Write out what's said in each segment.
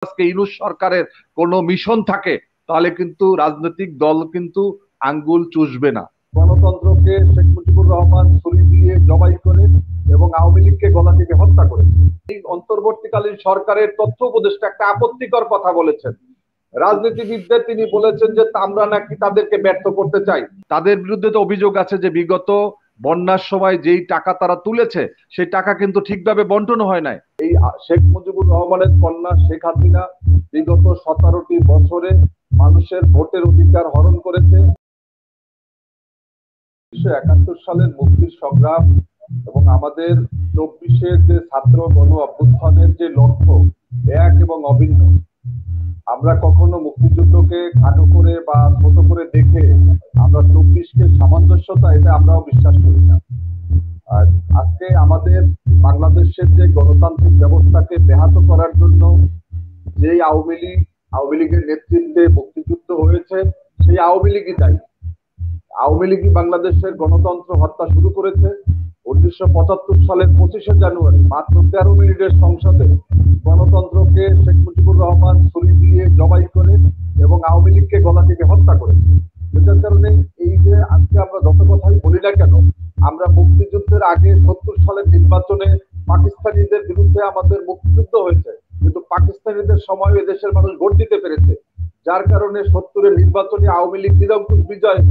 আজকে ইউনূস সরকারের কোনো মিশন থাকে, তাহলে কিন্তু রাজনৈতিক দল কিন্তু আঙ্গুল চুষবে না। গণতন্ত্রকে শেখ মুজিবুর রহমান ছুরি দিয়ে জবাই করে এবং আওয়ামী লীগকে গলা টিপে হত্যা করেছে। এই অন্তর্বর্তীকালীন সরকারের তথ্য উপদেষ্টা একটা আপত্তিকর কথা বলেছেন। রাজনীতিবিদদের তিনি বলেছেন যে আমরা নাকি তাদেরকে ব্যর্থ করতে চাই। তাদের বিরুদ্ধে তো অভিযোগ আছে যে বিগত বন্যার সময় যেই টাকা তারা তুলেছে সেই টাকা কিন্তু ঠিকভাবে বন্টন হয় নাই। এই শেখ মুজিবুর রহমানের কন্যা শেখ হাসিনা বিগত 17টি বছরে মানুষের ভোটের অধিকার হরণ করেছে। 1971 সালের মুক্তির সংগ্রাম এবং আমাদের 24-এর যে ছাত্র গণ অভ্যুত্থানের যে লক্ষ্য এক এবং অভিন্ন। আমরা কখনো মুক্তিযুদ্ধকে খাটো করে বা ছোট করে দেখে আমরা 24-কে সামঞ্জস্যতা, এটা আমরাও বিশ্বাস করি না। আর আজকে আমাদের বাংলাদেশের যে গণতান্ত্রিক ব্যবস্থাকে ব্যাহত করার জন্য যে আওয়ামী লীগের নেতৃত্বে মুক্তিযুদ্ধ হয়েছে, সেই আওয়ামী লীগই দায়ী। আওয়ামী লীগই বাংলাদেশের গণতন্ত্র হত্যা শুরু করেছে। 1975 সালের 25শে জানুয়ারি মাত্র 13 মিনিটের সংসদে গণতন্ত্রকে শেখ মুজিবুর রহমান ছুরি দিয়ে জবাই করে এবং আওয়ামী লীগকে গলা টিপে হত্যা করেছে। যেটার কারণে এই যে আজকে আমরা যত কথাই বলি না কেন, আমরা মুক্তিযুদ্ধের আগে 70 সালের নির্বাচনে পাকিস্তানিদের বিরুদ্ধে আমাদের মুক্তিযুদ্ধ হয়েছে, কিন্তু পাকিস্তানিদের সময় এদেশের মানুষ ভোট দিতে পেরেছে, যার কারণে 70-এর নির্বাচনে আওয়ামী লীগ নিরঙ্কুশ বিজয়।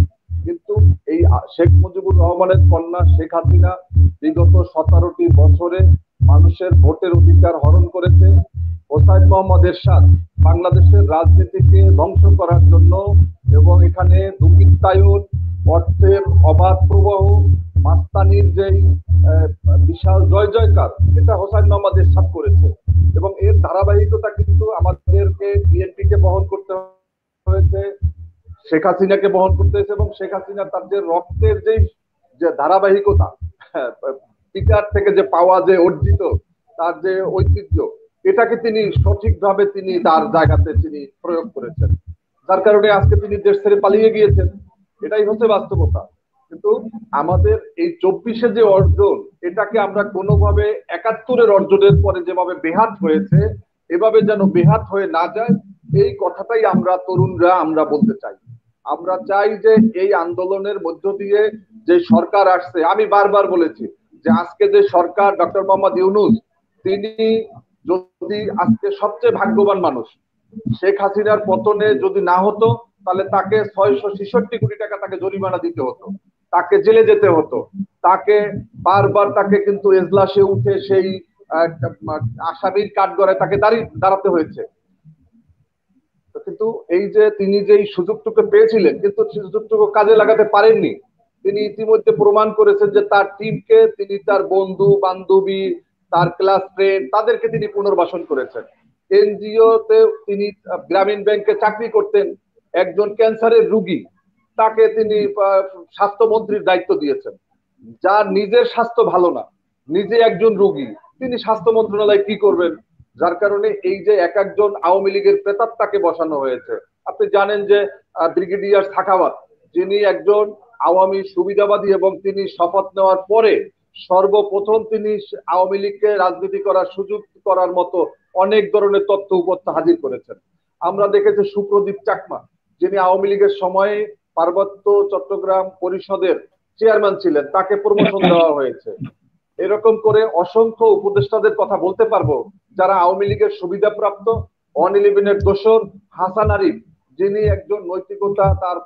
কিন্তু এই শেখ মুজিবুর রহমানের কন্যা শেখ হাসিনা বিগত 17টি বছরে মানুষের ভোটের অধিকার হরণ করেছে। হোসাইন মোহাম্মদ এরশাদ বাংলাদেশের রাজনীতিকে ধ্বংস করার জন্য এবং এখানে দুর্বৃত্তায়ন, অর্থের অবাধ প্রবাহ, মাস্তানির যেই বিশাল জয় জয়কার, এটা হোসাইন মোহাম্মদ এরশাদ করেছে। এবং এর ধারাবাহিকতা কিন্তু আমাদেরকে বিএনপিকে বহন করতে হয়েছে, শেখ হাসিনাকে বহন করতে হয়েছে। এবং শেখ হাসিনা তার যে রক্তের যে ধারাবাহিকতা, পিতার থেকে যে পাওয়া, যে অর্জিত তার যে ঐতিহ্য, এটাকে তিনি সঠিকভাবে তিনি তার জায়গাতে তিনি প্রয়োগ করেছেন, যার কারণে আজকে তিনি দেশ ছেড়ে পালিয়ে গিয়েছেন। এটাই হচ্ছে বাস্তবতা। কিন্তু আমাদের এই 24-এ যে অর্জন, এটাকে আমরা কোনোভাবে 71-এর অর্জনের পরে যেভাবে বেহাত হয়েছে, এভাবে যেন বেহাত হয়ে না যায়, এই কথাটাই আমরা তরুণরা আমরা বলতে চাই। আমরা চাই যে এই আন্দোলনের মধ্য দিয়ে যে সরকার আসছে, আমি বারবার বলেছি যে আজকে যে সরকার ডক্টর মোহাম্মদ ইউনূস, তিনি যদি আজকে সবচেয়ে ভাগ্যবান মানুষ, শেখ হাসিনার পতনে যদি না হতো তাহলে তাকে 666 কোটি টাকা তাকে জরিমানা দিতে হতো, তাকে জেলে যেতে হতো, তাকে বারবার তাকে কিন্তু এজলাসে উঠে সেই আসামির কাঠগড়ায় তাকে দাঁড়াতে হয়েছে। কিন্তু এই যে তিনি যে সুযোগটুকু পেয়েছিলেন, কিন্তু সুযোগটুকু কাজে লাগাতে পারেননি। তিনি ইতিমধ্যে প্রমাণ করেছেন যে তার টিমকে তিনি তার বন্ধু বান্ধবী, তার ক্লাস ফ্রেন্ড, তাদেরকে তিনি পুনর্বাসন করেছেন। এনজিও তে তিনি গ্রামীণ ব্যাংকে চাকরি করতেন, একজন ক্যান্সারের রুগী, তাকে তিনি স্বাস্থ্যমন্ত্রীর দায়িত্ব দিয়েছেন। যার নিজের স্বাস্থ্য ভালো না, নিজে একজন রুগী, তিনি স্বাস্থ্য মন্ত্রণালয় কি করবেন? যার কারণে এই যে এক একজন আওয়ামী লীগের প্রেতাত্মাকে বসানো হয়েছে। আপনি জানেন যে ব্রিগেডিয়ার সাখাওয়াত, যিনি একজন আওয়ামী সুবিধাবাদী এবং তিনি শপথ নেওয়ার পরে সর্বপ্রথম তিনি আওয়ামী লীগকে রাজনীতি করার সুযোগ করার মতো অনেক ধরনের তথ্য উপত্য হাজির করেছেন। আমরা দেখেছি সুপ্রদীপ চাকমা, যিনি আওয়ামী লীগের সময়ে পার্বত্য চট্টগ্রাম পরিষদের চেয়ারম্যান ছিলেন, তাকে প্রমোশন দেওয়া হয়েছে। এরকম করে অসংখ্য উপদেষ্টাদের কথা বলতে পারবো যারা আওয়ামী লীগের সুবিধাপ্রাপ্ত। 111-এর দোসর হাসান আরিফ, যিনি একজন নৈতিকতা তার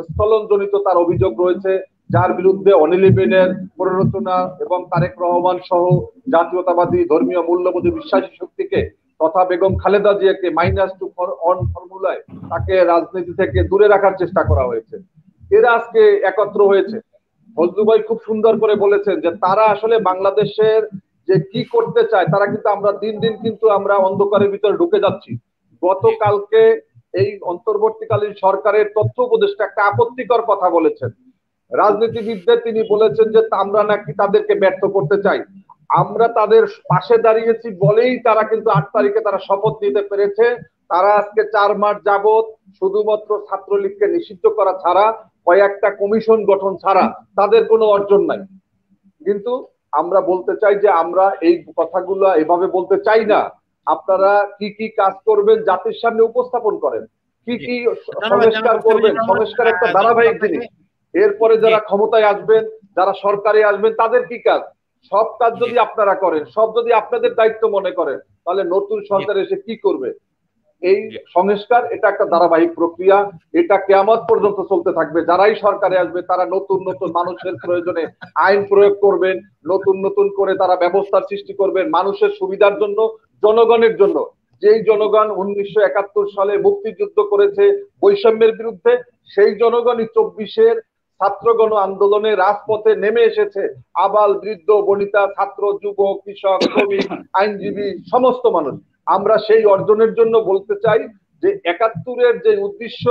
স্থলনজনিত তার অভিযোগ রয়েছে, যার বিরুদ্ধে 111-এর প্ররোচনা এবং তারেক রহমান সহ জাতীয়তাবাদী ধর্মীয় মূল্যবোধে বিশ্বাসী শক্তিকে তথা বেগম খালেদা জিয়াকে -2 অন ফর্মুলায় তাকে রাজনীতি থেকে দূরে রাখার চেষ্টা করা হয়েছে। এরা আজকে একত্র হয়েছে। ফজলু ভাই খুব সুন্দর করে বলেছেন যে তারা আসলে বাংলাদেশের যে কি করতে চায়, তারা কিন্তু আমরা দিন দিন কিন্তু আমরা অন্ধকারের ভিতরে ঢুকে যাচ্ছি। গতকালকে এই অন্তর্বর্তীকালীন সরকারের তথ্য উপদেষ্টা একটা আপত্তিকর কথা বলেছেন। রাজনীতিবিদদের তিনি বলেছেন যে আমরা নাকি তাদেরকে ব্যর্থ করতে চাই। আমরা তাদের পাশে দাঁড়িয়েছি বলেই তারা কিন্তু 8 তারিখে তারা শপথ নিতে পেরেছে। তারা আজকে 4 মাস যাবত শুধুমাত্র ছাত্রলীগকে নিষিদ্ধ করা ছাড়া, কয়েকটা কমিশন গঠন ছাড়া তাদের কোনো অর্জন নাই। কিন্তু আমরা বলতে চাই যে আমরা এই কথাগুলো এভাবে বলতে চাই না আপনারা কি কি কাজ করবেন জাতির সামনে উপস্থাপন করেন, কি জি কি ধন্যবাদ জনাব সংস্কার মুস্তাফিজুর করবেন, রহমান, সংস্কার একটা ধন্যবাদ ধারাবাহিক আপনাকে। জিনিস। এরপরে জি যারা ক্ষমতায় আসবেন, যারা সরকারে আসবেন, তাদের কি কাজ, সব কাজ জি যদি আপনারা করেন, সব যদি আপনাদের দায়িত্ব মনে করেন, তাহলে নতুন জি সরকার এসে কি করবে? এই জি সংস্কার এটা একটা ধারাবাহিক প্রক্রিয়া, এটা কেয়ামত পর্যন্ত চলতে থাকবে। যারাই সরকারে আসবে তারা নতুন নতুন মানুষের প্রয়োজনে আইন প্রয়োগ করবেন, নতুন নতুন করে তারা ব্যবস্থার সৃষ্টি করবেন মানুষের সুবিধার জন্য, জনগণের জন্য। যেই জনগণ 1971 সালে মুক্তিযুদ্ধ করেছে বৈষম্যের বিরুদ্ধে, সেই জনগণই 24-এর ছাত্র গণ আন্দোলনে রাজপথে নেমে এসেছে। আবাল বৃদ্ধ বনিতা ছাত্র যুবক কৃষক শ্রমিক আইনজীবী সমস্ত মানুষ। আমরা সেই অর্জনের জন্য বলতে চাই যে 71-এর যে উদ্দেশ্য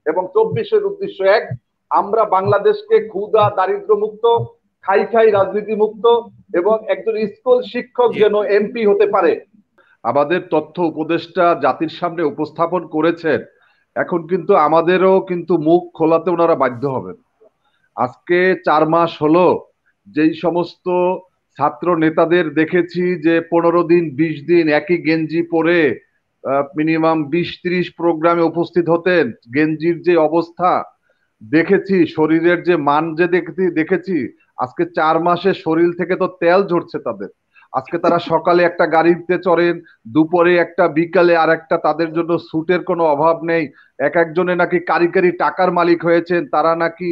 এবং 24-এর উদ্দেশ্য এক। আমরা বাংলাদেশকে ক্ষুধা দারিদ্র মুক্ত, খাই খাই রাজনীতি মুক্ত এবং একজন স্কুল শিক্ষক জি যেন এমপি হতে পারে। আমাদের তথ্য উপদেষ্টা জাতির সামনে উপস্থাপন করেছেন, এখন কিন্তু আমাদেরও কিন্তু মুখ খোলাতে ওনারা বাধ্য হবেন। আজকে 4 মাস হলো যেই সমস্ত ছাত্র নেতাদের দেখেছি যে 15 দিন 20 দিন একই গেঞ্জি পরে মিনিমাম 20-30 প্রোগ্রামে উপস্থিত হতেন, গেঞ্জির যে অবস্থা দেখেছি, শরীরের যে মান যে দেখেছি, আজকে 4 মাসে শরীর থেকে তো তেল ঝরছে তাদের। আজকে তারা সকালে একটা গাড়িতে চড়েন, দুপুরে একটা, বিকালে আর একটা, তাদের জন্য স্যুটের কোনো অভাব নেই। এক একজনে নাকি কারি টাকার মালিক হয়েছেন, তারা নাকি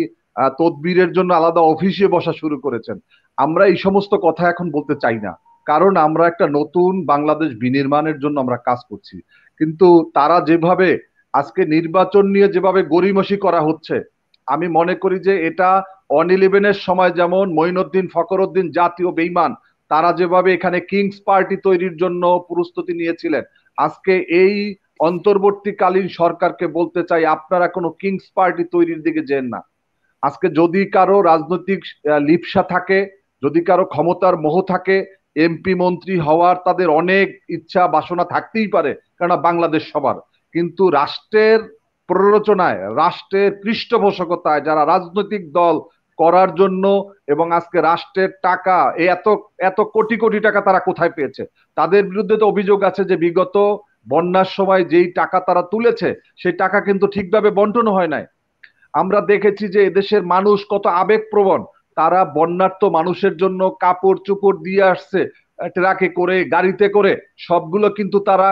তদবিরের জন্য আলাদা অফিসে বসা শুরু করেছেন। আমরা এই সমস্ত কথা এখন বলতে চাই না, কারণ আমরা একটা নতুন বাংলাদেশ বিনির্মাণের জন্য আমরা কাজ করছি। কিন্তু তারা যেভাবে আজকে নির্বাচন নিয়ে যেভাবে গড়িমসি করা হচ্ছে, আমি মনে করি যে এটা অন-11-এর সময় যেমন মঈনুদ্দিন ফখরুদ্দিন জাতীয় বেঈমান তারা যেভাবে এখানে কিংস পার্টি তৈরির জন্য প্রস্তুতি নিয়েছিলেন, আজকে এই অন্তর্বর্তীকালীন সরকারকে বলতে চাই আপনারা কোনো কিংস পার্টি তৈরির দিকে যেন না। আজকে যদি কারো রাজনৈতিক লিপ্সা থাকে, যদি কারো ক্ষমতার মোহ থাকে, এমপি মন্ত্রী হওয়ার তাদের অনেক ইচ্ছা বাসনা থাকতেই পারে, কেননা বাংলাদেশ সবার, কিন্তু রাষ্ট্রের প্ররোচনায়, রাষ্ট্রের পৃষ্ঠপোষকতায় যারা রাজনৈতিক দল করার জন্য, এবং আজকে রাষ্ট্রের টাকা এত এত কোটি কোটি টাকা তারা কোথায় পেয়েছে, তাদের বিরুদ্ধে তো অভিযোগ আছে যে বিগত বন্যার সময় যেই টাকা তারা তুলেছে সেই টাকা কিন্তু ঠিকভাবে বন্টন হয় নাই। আমরা দেখেছি যে এদেশের মানুষ কত আবেগপ্রবণ, তারা বন্যার্ত মানুষের জন্য কাপড় চোপড় দিয়ে আসছে, ট্রাকে করে, গাড়িতে করে, সবগুলো কিন্তু তারা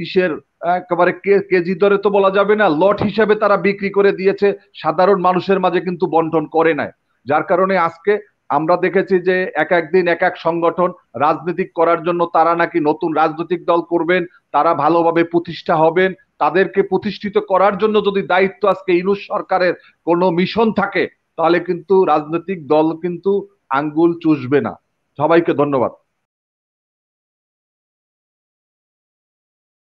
ইসের একেবারে কেজি দরে তো বলা যাবে না, লট হিসেবে তারা বিক্রি করে দিয়েছে, সাধারণ মানুষের মাঝে কিন্তু বন্টন করে নাই। যার কারণে আজকে আমরা দেখেছি যে এক একদিন এক এক সংগঠন রাজনীতি করার জন্য তারা নাকি নতুন রাজনৈতিক দল করবেন, তারা ভালোভাবে প্রতিষ্ঠা হবেন। তাদেরকে প্রতিষ্ঠিত করার জন্য যদি দায়িত্ব আজকে ইউনূস সরকারের কোনো মিশন থাকে, তাহলে কিন্তু রাজনৈতিক দল কিন্তু আঙ্গুল চুষবে না। সবাইকে ধন্যবাদ।